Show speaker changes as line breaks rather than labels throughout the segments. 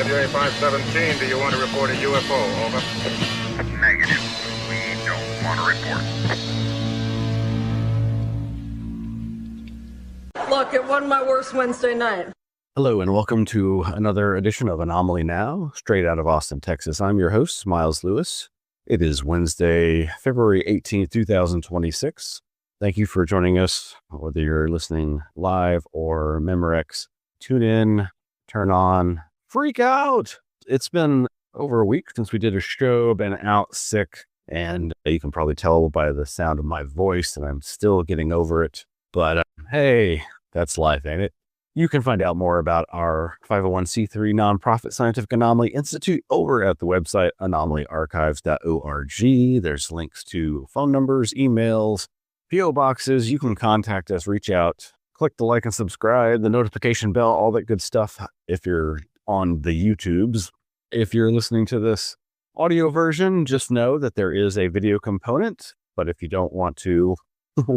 WA 517, do you want to report a UFO? Over.
Negative. We don't want to report.
Look, it wasn't my worst Wednesday night.
Hello and welcome to another edition of Anomaly Now, straight out of Austin, Texas. I'm your host, Miles Lewis. It is Wednesday, February 18th, 2026. Thank you for joining us, whether you're listening live or Memorex. Tune in, turn on, freak out. It's been over a week since we did a show, been out sick, and you can probably tell by the sound of my voice that I'm still getting over it. But hey, that's life, ain't it? You can find out more about our 501c3 nonprofit Scientific Anomaly Institute over at the website anomalyarchives.org. There's links to phone numbers, emails, PO boxes. You can contact us, reach out, click the like and subscribe, the notification bell, all that good stuff if you're on the YouTubes. If you're listening to this audio version, just know that there is a video component, but if you don't want to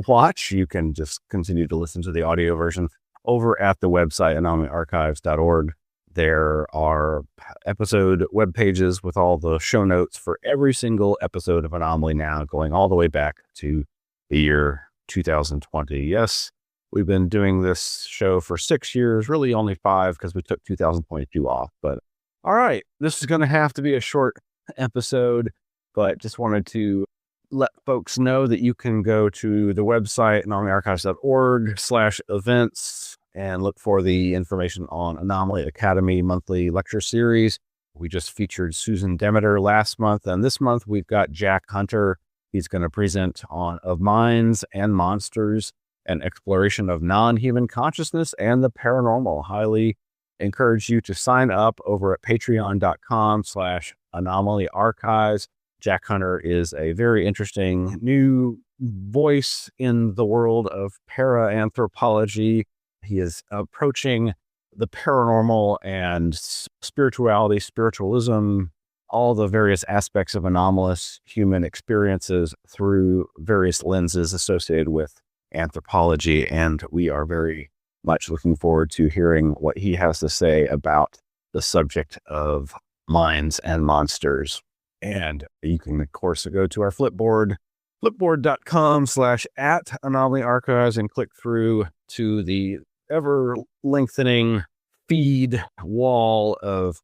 watch, you can just continue to listen to the audio version over at the website anomalyarchives.org. There are episode web pages with all the show notes for every single episode of Anomaly Now, going all the way back to the year 2020. Yes, we've been doing this show for 6 years, really only 5 because we took 2022 off. But all right, this is going to have to be a short episode, but just wanted to let folks know that you can go to the website anomalyarchives.org/events and look for the information on Anomaly Academy monthly lecture series. We just featured Susan Demeter last month, and this month we've got Jack Hunter. He's going to present on Of Minds and Monsters, an exploration of non-human consciousness and the paranormal. Highly encourage you to sign up over at patreon.com/anomalyarchives. Jack Hunter is a very interesting new voice in the world of para-anthropology. He is approaching the paranormal and spirituality, spiritualism, all the various aspects of anomalous human experiences through various lenses associated with anthropology. And we are very much looking forward to hearing what he has to say about the subject of minds and monsters. And you can, of course, go to our Flipboard, flipboard.com/@anomalyarchives and click through to the ever lengthening feed wall of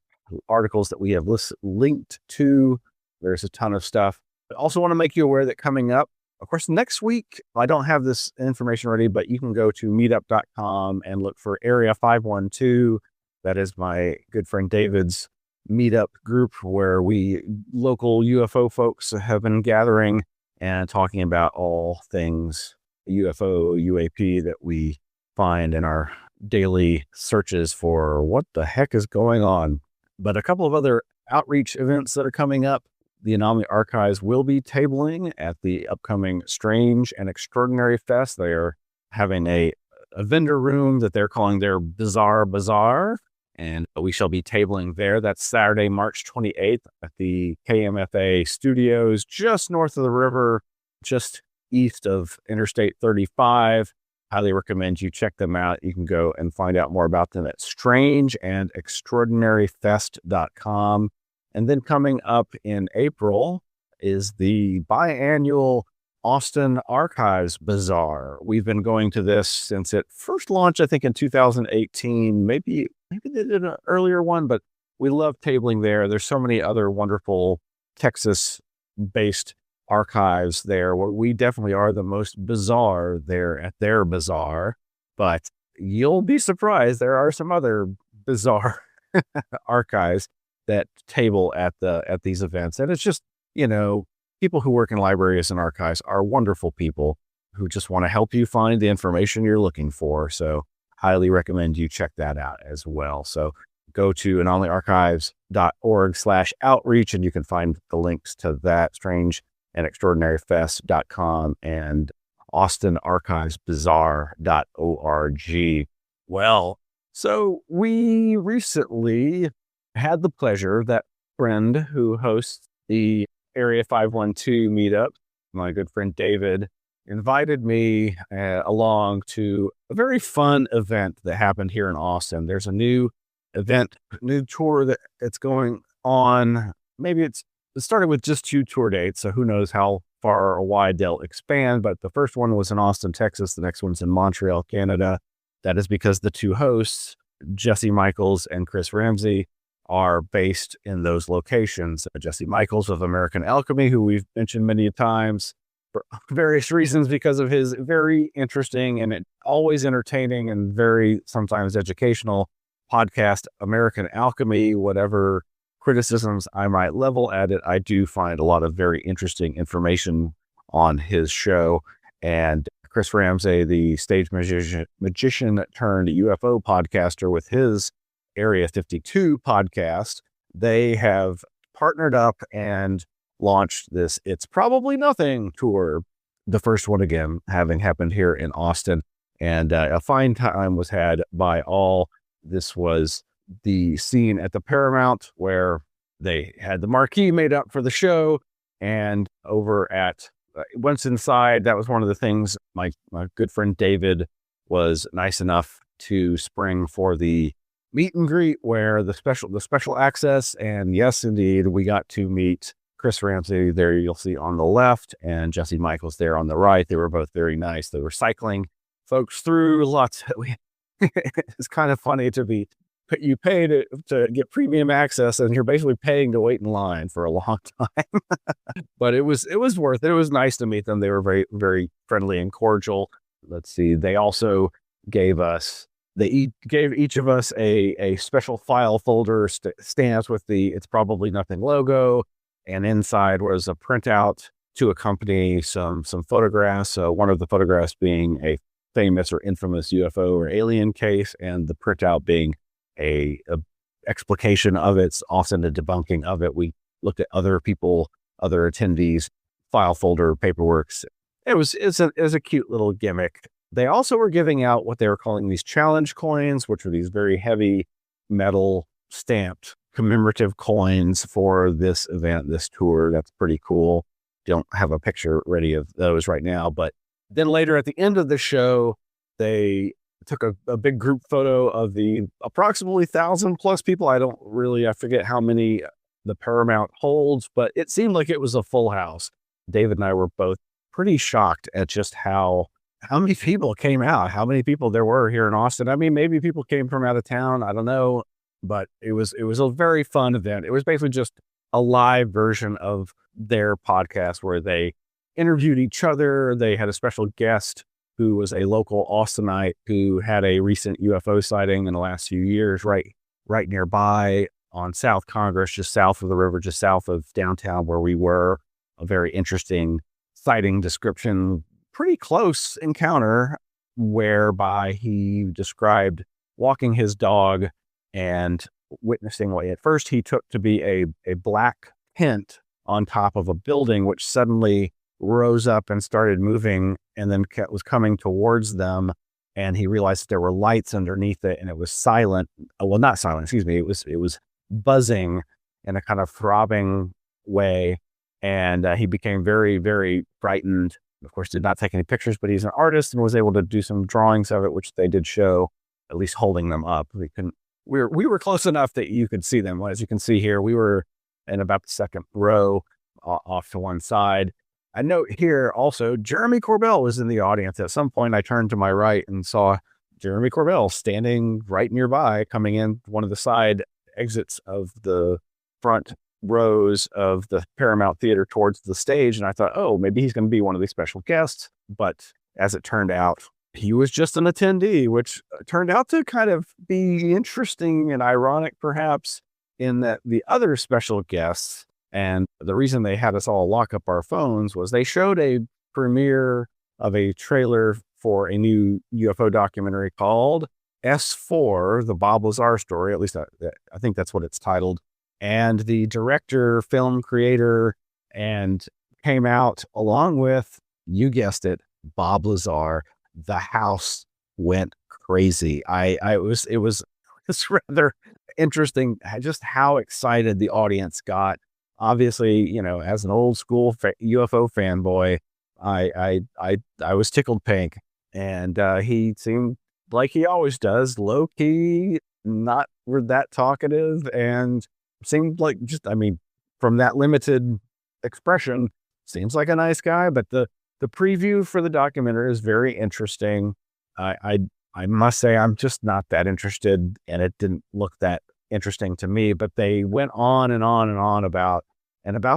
articles that we have linked to. There's a ton of stuff. I also want to make you aware that coming up, of course, next week, I don't have this information ready, but you can go to meetup.com and look for Area 512. That is my good friend David's meetup group where we local UFO folks have been gathering and talking about all things UFO, UAP that we find in our daily searches for what the heck is going on. But a couple of other outreach events that are coming up. The Anomaly Archives will be tabling at the upcoming Strange and Extraordinary Fest. They are having a vendor room that they're calling their Bizarre Bazaar, and we shall be tabling there. That's Saturday, March 28th at the KMFA studios, just north of the river, just east of Interstate 35. Highly recommend you check them out. You can go and find out more about them at strangeandextraordinaryfest.com. And then coming up in April is the biannual Austin Archives Bazaar. We've been going to this since it first launched, I think, in 2018. Maybe they did an earlier one, but we love tabling there. There's so many other wonderful Texas-based archives there. We definitely are the most bizarre there at their bazaar, but you'll be surprised. There are some other bizarre archives that table at these events. And it's just, people who work in libraries and archives are wonderful people who just want to help you find the information you're looking for. So highly recommend you check that out as well. So go to anomalyarchives.org/outreach and you can find the links to that, strangeandextraordinaryfest.com and austinarchivesbazaar.org. Well, so we recently had the pleasure, that friend who hosts the Area 512 meetup, my good friend David, invited me along to a very fun event that happened here in Austin. There's a new event, new tour that it's going on. Maybe it started with just 2 tour dates, so who knows how far or wide they'll expand. But the first one was in Austin, Texas. The next one's in Montreal, Canada. That is because the 2 hosts, Jesse Michaels and Chris Ramsey, are based in those locations. Jesse Michaels of American Alchemy, who we've mentioned many times for various reasons because of his very interesting and always entertaining and very sometimes educational podcast, American Alchemy. Whatever criticisms I might level at it, I do find a lot of very interesting information on his show. And Chris Ramsey, the stage magician turned UFO podcaster with his Area 52 podcast, they have partnered up and launched this It's Probably Nothing tour. The first one, again, having happened here in Austin. And a fine time was had by all. This was the scene at the Paramount where they had the marquee made up for the show. And over at once inside, that was one of the things my good friend David was nice enough to spring for the meet and greet, where the special access. And yes, indeed, we got to meet Chris Ramsey there. You'll see on the left, and Jesse Michaels there on the right. They were both very nice. They were cycling folks through lots. It's kind of funny you pay to get premium access, and you're basically paying to wait in line for a long time. But it was worth it. It was nice to meet them. They were very, very friendly and cordial. Let's see. They also gave each of us a special file folder stamps with the It's Probably Nothing logo, and inside was a printout to accompany some photographs. So one of the photographs being a famous or infamous UFO or alien case, and the printout being a explication of it, often a debunking of it. We looked at other attendees' file folder paperworks. It's a cute little gimmick. They also were giving out what they were calling these challenge coins, which are these very heavy metal stamped commemorative coins for this event, this tour. That's pretty cool. Don't have a picture ready of those right now. But then later at the end of the show, they took a big group photo of the approximately 1,000+ people. I forget how many the Paramount holds, but it seemed like it was a full house. David and I were both pretty shocked at just how many people came out, how many people there were here in Austin. I mean, maybe people came from out of town. I don't know, but it was a very fun event. It was basically just a live version of their podcast where they interviewed each other. They had a special guest who was a local Austinite who had a recent UFO sighting in the last few years, right nearby on South Congress, just south of the river, just south of downtown where we were. A very interesting sighting description, pretty close encounter, whereby he described walking his dog and witnessing what at first he took to be a black tent on top of a building, which suddenly rose up and started moving, and then was coming towards them. And he realized that there were lights underneath it, and it was silent. Well, not silent, excuse me. It was buzzing in a kind of throbbing way. And he became very, very frightened. Of course, did not take any pictures, but he's an artist and was able to do some drawings of it, which they did show, at least holding them up. We were close enough that you could see them. As you can see here, we were in about the second row off to one side. I note here also, Jeremy Corbell was in the audience. At some point, I turned to my right and saw Jeremy Corbell standing right nearby, coming in one of the side exits of the front rows of the Paramount Theater towards the stage. And I thought, oh, maybe he's going to be one of these special guests. But as it turned out, he was just an attendee, which turned out to kind of be interesting and ironic, perhaps, in that the other special guests, and the reason they had us all lock up our phones, was they showed a premiere of a trailer for a new UFO documentary called S4, the Bob Lazar story. At least I think that's what it's titled. And the director, film creator, and came out along with, you guessed it, Bob Lazar. The house went crazy. It was rather interesting just how excited the audience got. Obviously, as an old school UFO fanboy, I was tickled pink, and he seemed like he always does, low key, not were that talkative and seemed like from that limited expression, seems like a nice guy. But the preview for the documentary is very interesting. I must say I'm just not that interested, and it didn't look that interesting to me. But they went on and on and on about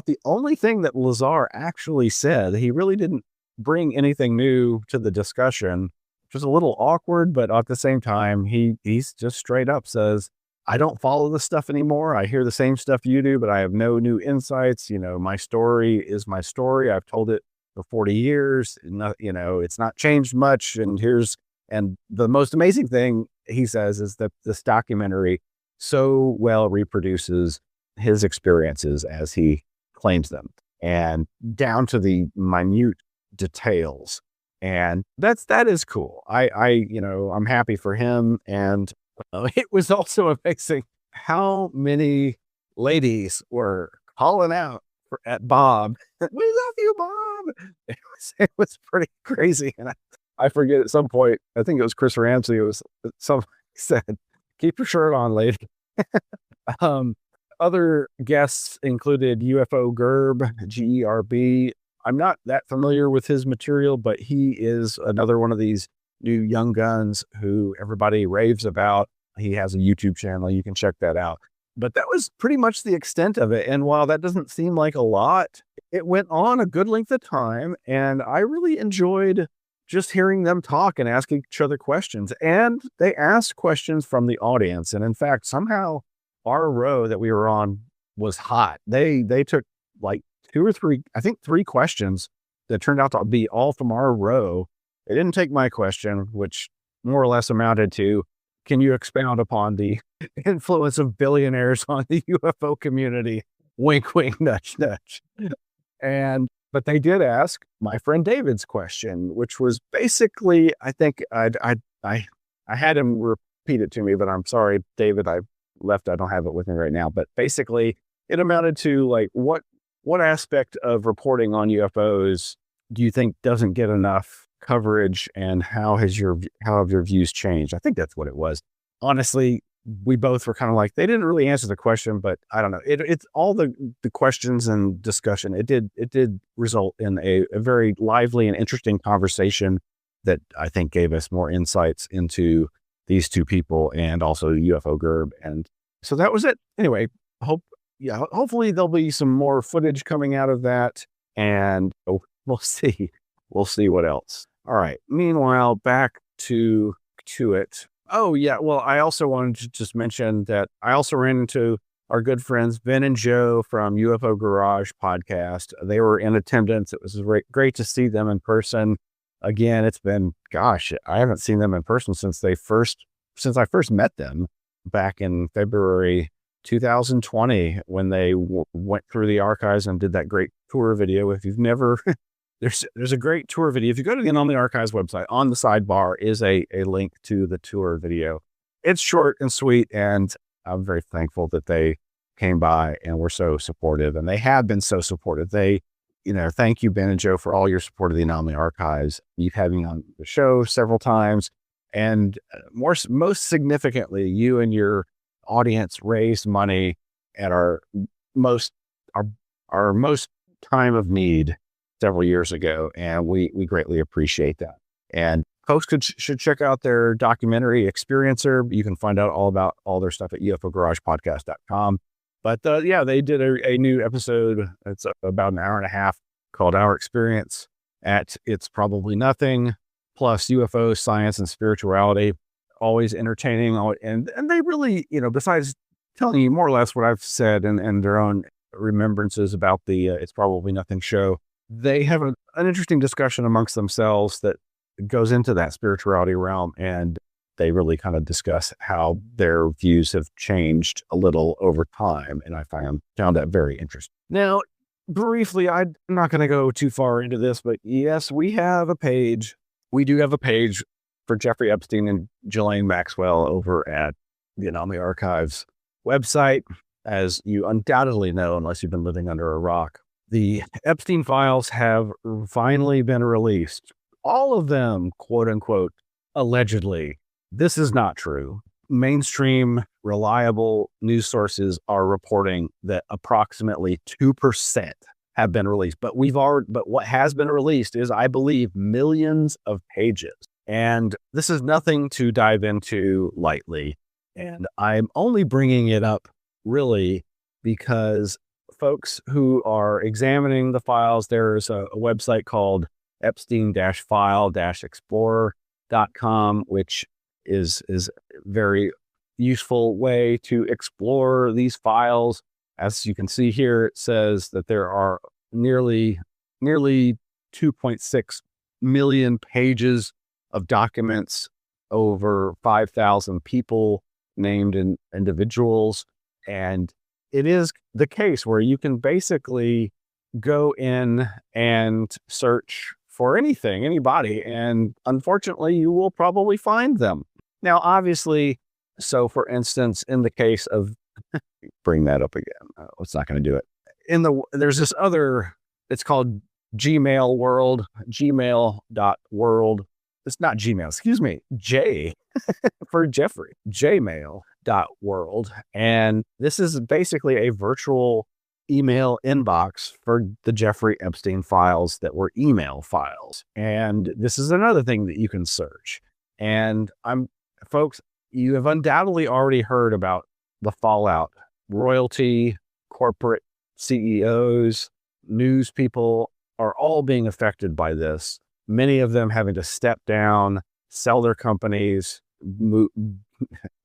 the only thing that Lazar actually said. He really didn't bring anything new to the discussion, which was a little awkward, but at the same time, he's just straight up says, I don't follow this stuff anymore. I hear the same stuff you do, but I have no new insights. My story is my story. I've told it for 40 years. It's not changed much. And the most amazing thing he says is that this documentary so well reproduces his experiences as he claims them, and down to the minute details. And that is cool. I'm happy for him. And it was also amazing how many ladies were calling out at Bob. We love you, Bob. It was pretty crazy. And I forget at some point, I think it was Chris Ramsey. Somebody said, keep your shirt on, lady. Other guests included UFO Gerb, GERB. I'm not that familiar with his material, but he is another one of these new young guns who everybody raves about. He has a YouTube channel. You can check that out. But that was pretty much the extent of it. And while that doesn't seem like a lot, it went on a good length of time. And I really enjoyed just hearing them talk and ask each other questions. And they asked questions from the audience. And in fact, somehow our row that we were on was hot. They took like 2 or 3, I think 3 questions that turned out to be all from our row. They didn't take my question, which more or less amounted to, can you expound upon the influence of billionaires on the UFO community? Wink, wink, nudge, nudge. But they did ask my friend David's question, which was basically, I think I had him repeat it to me, but I'm sorry, David, I don't have it with me right now. But basically it amounted to like, what aspect of reporting on UFOs do you think doesn't get enough coverage, and how have your views changed? I think that's what it was. Honestly, we both were kind of like, they didn't really answer the question, but I don't know. It's all the questions and discussion. It did result in a very lively and interesting conversation that I think gave us more insights into these two people and also UFO Gerb. And so that was it. Anyway, hopefully there'll be some more footage coming out of that, and we'll see. We'll see what else. All right. Meanwhile, back to it. Oh, yeah. Well, I also wanted to just mention that I also ran into our good friends, Ben and Joe from UFO Garage podcast. They were in attendance. It was great to see them in person. Again, it's been, gosh, I haven't seen them in person since I first met them back in February 2020, when they went through the archives and did that great tour video. If you've never... There's a great tour video. If you go to the Anomaly Archives website, on the sidebar is a link to the tour video. It's short and sweet, and I'm very thankful that they came by and were so supportive, and they have been so supportive. Thank you, Ben and Joe, for all your support of the Anomaly Archives. You've had me on the show several times, and most significantly, you and your audience raised money at our most time of need several years ago, and we greatly appreciate that. And folks should check out their documentary Experiencer. You can find out all about all their stuff at ufogaragepodcast.com. But they did a new episode. It's about an hour and a half, called Our Experience at It's Probably Nothing, plus UFO, science, and spirituality. Always entertaining. And they really, besides telling you more or less what I've said and their own remembrances about the It's Probably Nothing show, they have an interesting discussion amongst themselves that goes into that spirituality realm, and they really kind of discuss how their views have changed a little over time, and I found that very interesting. Now, briefly, I'm not going to go too far into this, but yes, we have a page. We do have a page for Jeffrey Epstein and Ghislaine Maxwell over at the Anomaly Archives website. As you undoubtedly know, unless you've been living under a rock, the Epstein files have finally been released. All of them, quote unquote, allegedly. This is not true. mainstream reliable news sources are reporting that approximately 2% have been released. But what has been released is, I believe, millions of pages. And this is nothing to dive into lightly. And I'm only bringing it up really because folks who are examining the files, there's a website called epstein-file-explorer.com, which is a very useful way to explore these files. As you can see here, it says that there are nearly 2.6 million pages of documents, over 5,000 people named individuals. And it is the case where you can basically go in and search for anything, anybody, and unfortunately, you will probably find them. Now, obviously, so for instance, in the case of, bring that up again. It's not going to do it. There's this other, it's called Gmail World, gmail.world. It's not Gmail, excuse me, J for Jeffrey, jmail.world. And this is basically a virtual email inbox for the Jeffrey Epstein files that were email files. And this is another thing that you can search. And folks, you have undoubtedly already heard about the fallout. Royalty, corporate CEOs, news people are all being affected by this. Many of them having to step down, sell their companies,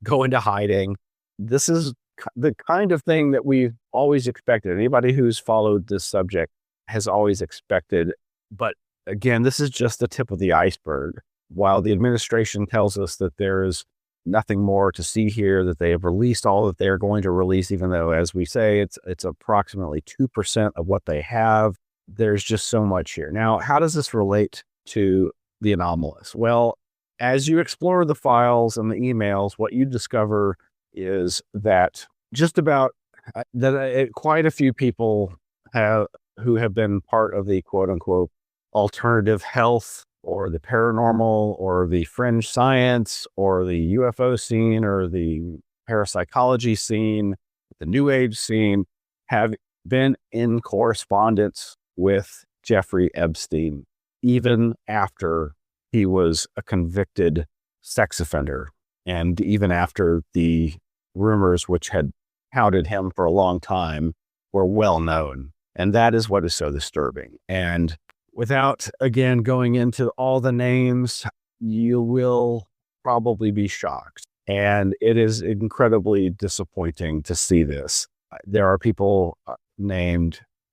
go into hiding. This is the kind of thing that we've always expected. Anybody who's followed this subject has always expected. But again, this is just the tip of the iceberg. While the administration tells us that there is nothing more to see here, that they have released all that they're going to release, even though, as we say, it's approximately 2% of what they have. There's just so much here. Now, how does this relate to the anomalous? Well, as you explore the files and the emails, what you discover is that just about quite a few people who have been part of the quote unquote alternative health or the paranormal or the fringe science or the UFO scene or the parapsychology scene, the New Age scene, have been in correspondence with Jeffrey Epstein, even after he was a convicted sex offender, and even after the rumors which had touted him for a long time were well known. And that is what is so disturbing. And without, again, going into all the names, you will probably be shocked. And it is incredibly disappointing to see this. There are people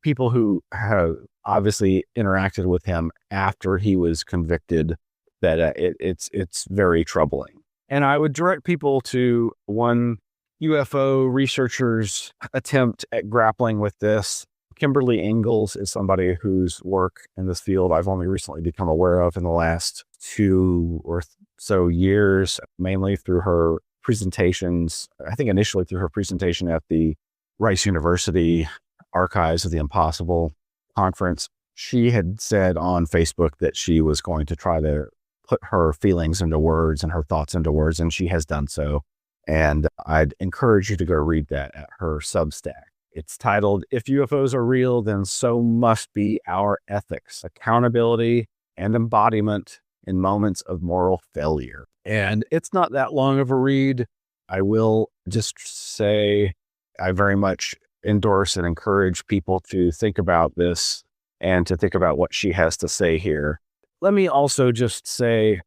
people who have obviously interacted with him after he was convicted, that it's very troubling. And I would direct people to one UFO researcher's attempt at grappling with this. Kimberly Ingalls is somebody whose work in this field I've only recently become aware of in the last 2 or so years, mainly through her presentations. I think initially through her presentation at the Rice University Archives of the Impossible conference. She had said on Facebook that she was going to try to put her feelings into words and her thoughts into words, and she has done so. And I'd encourage you to go read that at her Substack. It's titled, "If UFOs are real, then so must be our ethics, accountability, and embodiment in moments of moral failure." And it's not that long of a read. I will just say I very much endorse and encourage people to think about this and to think about what she has to say here. Let me also just say,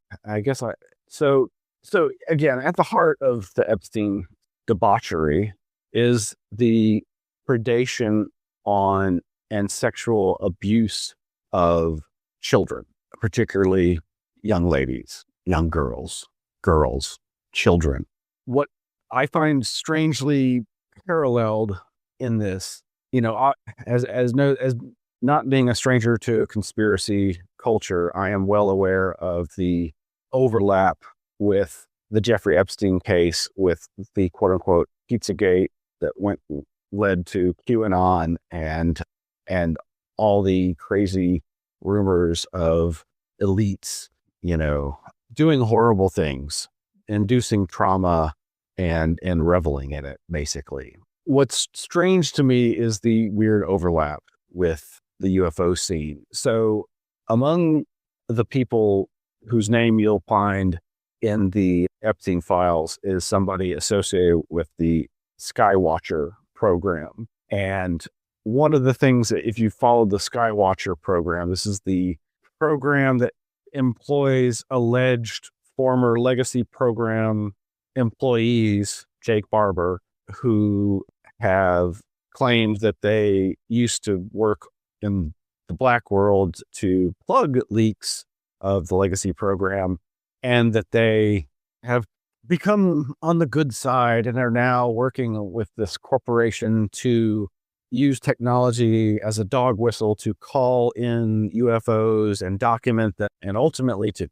so again, at the heart of the Epstein debauchery is the predation on and sexual abuse of children, particularly young ladies, young girls, children. What I find strangely paralleled in this, as not being a stranger to conspiracy culture, I am well aware of the overlap with the Jeffrey Epstein case, with the quote unquote Pizzagate that led to QAnon and all the crazy rumors of elites, doing horrible things, inducing trauma and reveling in it, basically. What's strange to me is the weird overlap with the UFO scene. So among the people whose name you'll find in the Epstein files is somebody associated with the Skywatcher program. And one of the things that, if you followed the Skywatcher program, this is the program that employs alleged former legacy program employees, Jake Barber, who have claimed that they used to work in the black world to plug leaks of the legacy program, and that they have become on the good side and are now working with this corporation to use technology as a dog whistle to call in UFOs and document them, and ultimately to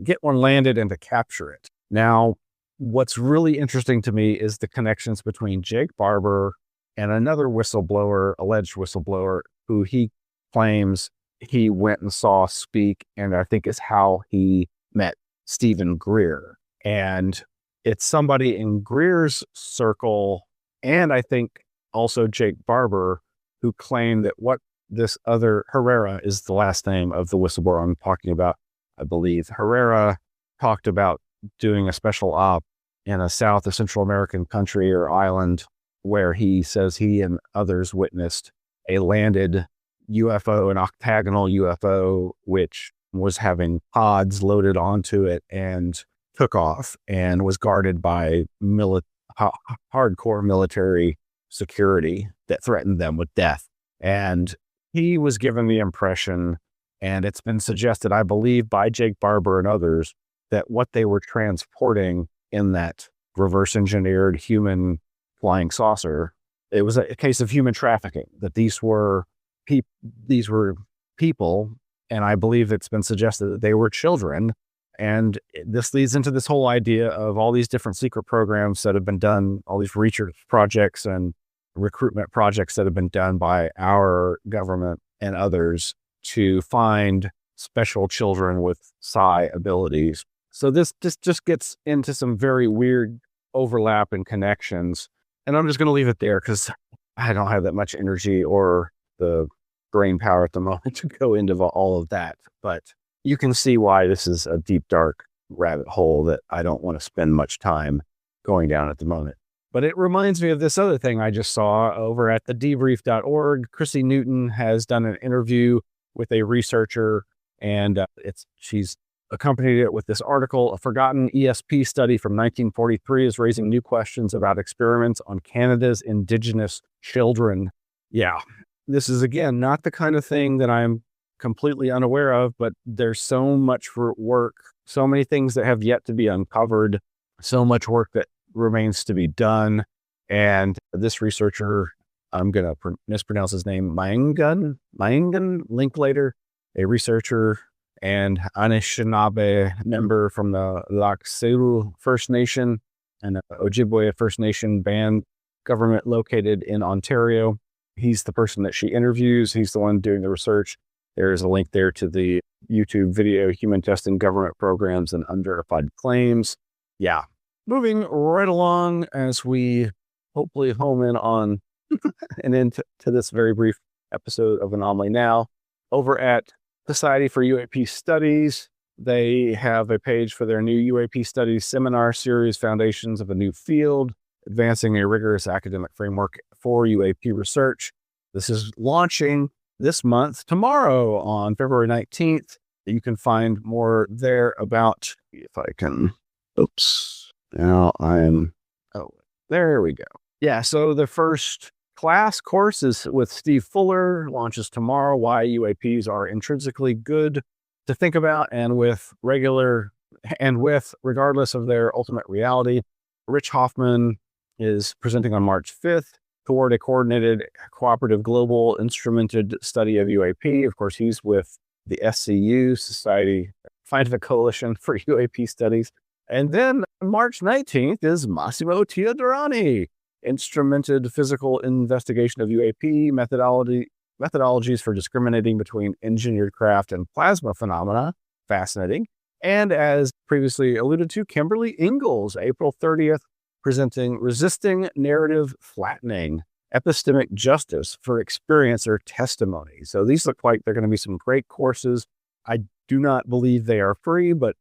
get one landed and to capture it. Now, what's really interesting to me is the connections between Jake Barber and another whistleblower, alleged whistleblower, who he claims he went and saw speak, and I think is how he met Stephen Greer. And it's somebody in Greer's circle, and I think also Jake Barber, who claimed that what this other, Herrera is the last name of the whistleblower I'm talking about, I believe. Herrera talked about doing a special op in a South or Central American country or island where he says he and others witnessed a landed UFO, an octagonal UFO, which was having pods loaded onto it and took off and was guarded by hardcore military security that threatened them with death. And he was given the impression, and it's been suggested, I believe, by Jake Barber and others, that what they were transporting in that reverse engineered human flying saucer, it was a case of human trafficking, that these were people, and I believe it's been suggested that they were children. And this leads into this whole idea of all these different secret programs that have been done, all these research projects and recruitment projects that have been done by our government and others to find special children with psi abilities. So this just gets into some very weird overlap and connections. And I'm just going to leave it there because I don't have that much energy or the brain power at the moment to go into all of that. But you can see why this is a deep, dark rabbit hole that I don't want to spend much time going down at the moment. But it reminds me of this other thing I just saw over at thedebrief.org. Chrissy Newton has done an interview with a researcher, and she's accompanied it with this article. A forgotten ESP study from 1943 is raising new questions about experiments on Canada's Indigenous children. Yeah, this is, again, not the kind of thing that I'm completely unaware of, but there's so much work, so many things that have yet to be uncovered, so much work that remains to be done. And this researcher, I'm going to mispronounce his name, Maingan, Linklater, a researcher and Anishinaabe member from the Lakselu First Nation and Ojibwe First Nation band government located in Ontario. He's the person that she interviews. He's the one doing the research. There is a link there to the YouTube video, Human Testing Government Programs and Unverified Claims. Yeah. Moving right along as we hopefully home in on and into this very brief episode of Anomaly-NOW. Over at Society for UAP Studies, they have a page for their new UAP Studies seminar series, Foundations of a New Field, Advancing a Rigorous Academic Framework for UAP Research. This is launching this month, tomorrow on February 19th. You can find more there about, if I can, there we go. Yeah, so the first class course is with Steve Fuller, launches tomorrow, Why UAPs Are Intrinsically Good to Think About and regardless of their ultimate reality. Rich Hoffman is presenting on March 5th toward a coordinated, cooperative, global instrumented study of UAP. Of course, he's with the SCU, Society Scientific Coalition for UAP Studies. And then March 19th is Massimo Teodorani, Instrumented Physical Investigation of UAP, Methodologies for Discriminating Between Engineered Craft and Plasma Phenomena. Fascinating. And as previously alluded to, Kimberly Ingalls, April 30th, presenting Resisting Narrative Flattening, Epistemic Justice for Experiencer Testimony. So these look like they're going to be some great courses. I do not believe they are free, but,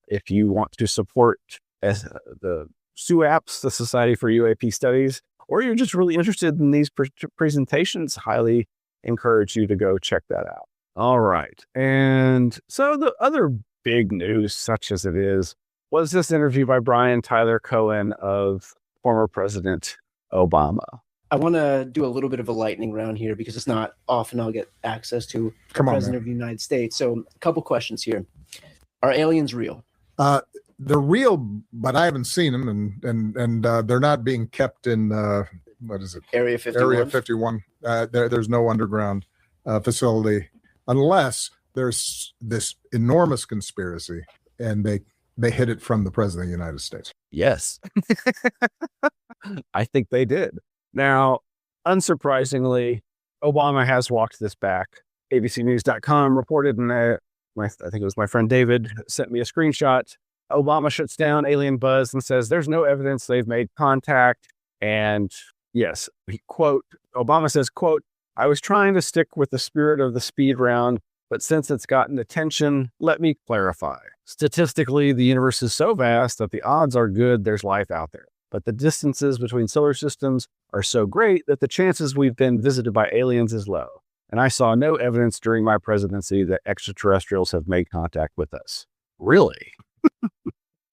if you want to support the SUAPS, the Society for UAP Studies, or you're just really interested in these presentations, highly encourage you to go check that out. All right. And so the other big news, such as it is, was this interview by Brian Tyler Cohen of former President Obama.
I want to do a little bit of a lightning round here because it's not often I'll get access to the President of the United States. So a couple questions here. Are aliens real?
They're real, but I haven't seen them, and they're not being kept in, what is it?
Area 51?
Area 51. There's no underground facility unless there's this enormous conspiracy and they hid it from the President of the United States.
Yes. I think they did. Now, unsurprisingly, Obama has walked this back. ABCnews.com reported, and I think it was my friend David sent me a screenshot. Obama shuts down alien buzz and says there's no evidence they've made contact. And yes, Obama says, quote, "I was trying to stick with the spirit of the speed round, but since it's gotten attention, let me clarify. Statistically, the universe is so vast that the odds are good there's life out there. But the distances between solar systems are so great that the chances we've been visited by aliens is low. And I saw no evidence during my presidency that extraterrestrials have made contact with us." Really?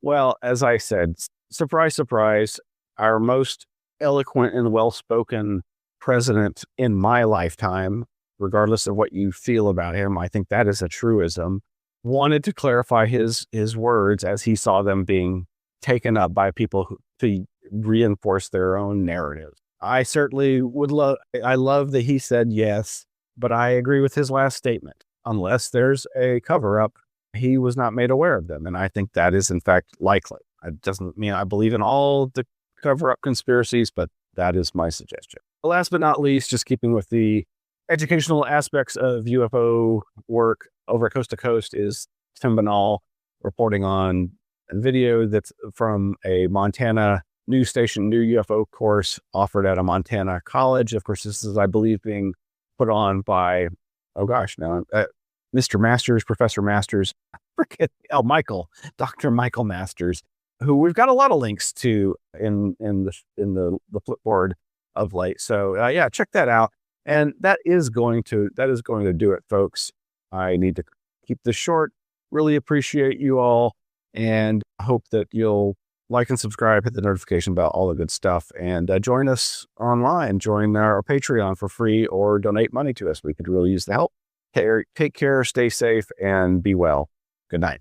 Well, as I said, surprise, surprise, our most eloquent and well-spoken president in my lifetime, regardless of what you feel about him, I think that is a truism, wanted to clarify his words as he saw them being taken up by people to reinforce their own narratives. I certainly I love that he said yes, but I agree with his last statement. Unless there's a cover-up, he was not made aware of them. And I think that is, in fact, likely. It doesn't mean I believe in all the cover-up conspiracies, but that is my suggestion. Last but not least, just keeping with the educational aspects of UFO work, over at Coast to Coast is Tim Banal reporting on a video that's from a Montana news station, new UFO course offered at a Montana college. Of course, this is, I believe, being put on by, Mr. Masters, Professor Masters, Dr. Michael Masters, who we've got a lot of links to in the Flipboard of late. So check that out. And that is going to do it, folks. I need to keep this short. Really appreciate you all, and hope that you'll like and subscribe, hit the notification bell, all the good stuff, and join us online. Join our Patreon for free, or donate money to us. We could really use the help. Take care, stay safe, and be well. Good night.